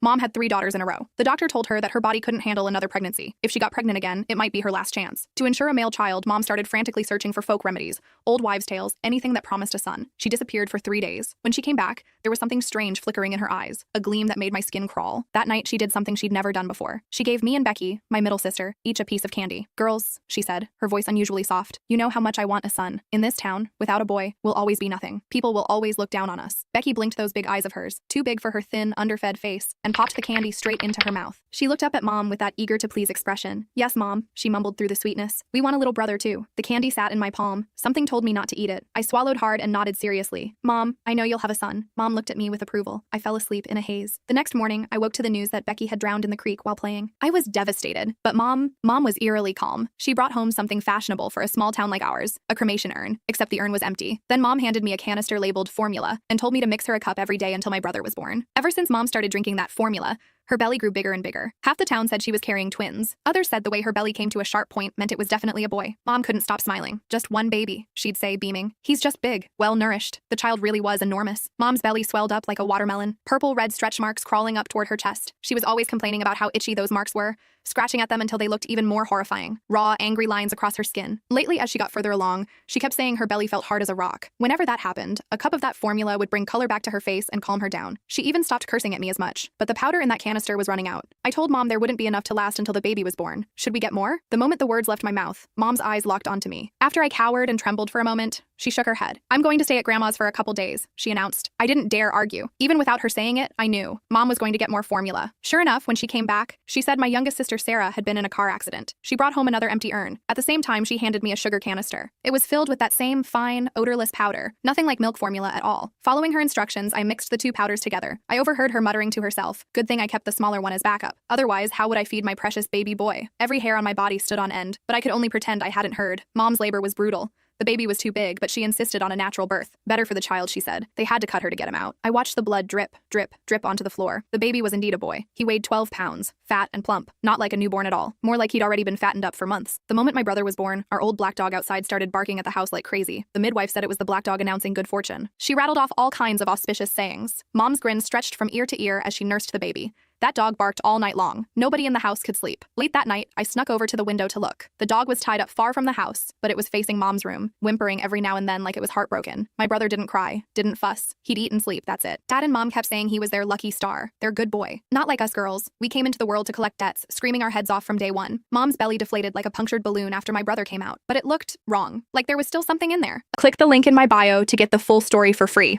Mom had 3 daughters in a row. The doctor told her that her body couldn't handle another pregnancy. If she got pregnant again, it might be her last chance. To ensure a male child, Mom started frantically searching for folk remedies, old wives' tales, anything that promised a son. She disappeared for 3 days. When she came back, there was something strange flickering in her eyes, a gleam that made my skin crawl. That night, she did something she'd never done before. She gave me and Becky, my middle sister, each a piece of candy. "Girls," she said, her voice unusually soft, "you know how much I want a son. In this town, without a boy, we'll always be nothing. People will always look down on us." Becky blinked those big eyes of hers, too big for her thin, underfed face, and popped the candy straight into her mouth. She looked up at Mom with that eager-to-please expression. "Yes, Mom," she mumbled through the sweetness. "We want a little brother, too." The candy sat in my palm. Something told me not to eat it. I swallowed hard and nodded seriously. "Mom, I know you'll have a son." Mom looked at me with approval. I fell asleep in a haze. The next morning, I woke to the news that Becky had drowned in the creek while playing. I was devastated, but Mom was eerily calm. She brought home something fashionable for a small town like ours, a cremation urn, except the urn was empty. Then Mom handed me a canister labeled formula and told me to mix her a cup every day until my brother was born. Ever since Mom started drinking that formula, her belly grew bigger and bigger. Half the town said she was carrying twins. Others said the way her belly came to a sharp point meant it was definitely a boy. Mom couldn't stop smiling. "Just one baby," she'd say, beaming. "He's just big, well-nourished." The child really was enormous. Mom's belly swelled up like a watermelon, purple-red stretch marks crawling up toward her chest. She was always complaining about how itchy those marks were, scratching at them until they looked even more horrifying. Raw, angry lines across her skin. Lately, as she got further along, she kept saying her belly felt hard as a rock. Whenever that happened, a cup of that formula would bring color back to her face and calm her down. She even stopped cursing at me as much. But the powder in that canister was running out. I told Mom there wouldn't be enough to last until the baby was born. Should we get more? The moment the words left my mouth, Mom's eyes locked onto me. After I cowered and trembled for a moment, she shook her head. "I'm going to stay at Grandma's for a couple days," she announced. I didn't dare argue. Even without her saying it, I knew. Mom was going to get more formula. Sure enough, when she came back, she said my youngest sister Sarah had been in a car accident. She brought home another empty urn. At the same time, she handed me a sugar canister. It was filled with that same fine, odorless powder. Nothing like milk formula at all. Following her instructions, I mixed the 2 powders together. I overheard her muttering to herself, "Good thing I kept the smaller one as backup. Otherwise, how would I feed my precious baby boy?" Every hair on my body stood on end, but I could only pretend I hadn't heard. Mom's labor was brutal. The baby was too big, but she insisted on a natural birth. Better for the child, she said. They had to cut her to get him out. I watched the blood drip, drip, drip onto the floor. The baby was indeed a boy. He weighed 12 pounds, fat and plump, not like a newborn at all, more like he'd already been fattened up for months. The moment my brother was born, our old black dog outside started barking at the house like crazy. The midwife said it was the black dog announcing good fortune. She rattled off all kinds of auspicious sayings. Mom's grin stretched from ear to ear as she nursed the baby. That dog barked all night long. Nobody in the house could sleep. Late that night, I snuck over to the window to look. The dog was tied up far from the house, but it was facing Mom's room, whimpering every now and then like it was heartbroken. My brother didn't cry, didn't fuss. He'd eat and sleep, that's it. Dad and Mom kept saying he was their lucky star, their good boy. Not like us girls. We came into the world to collect debts, screaming our heads off from day one. Mom's belly deflated like a punctured balloon after my brother came out, but it looked wrong, like there was still something in there. Click the link in my bio to get the full story for free.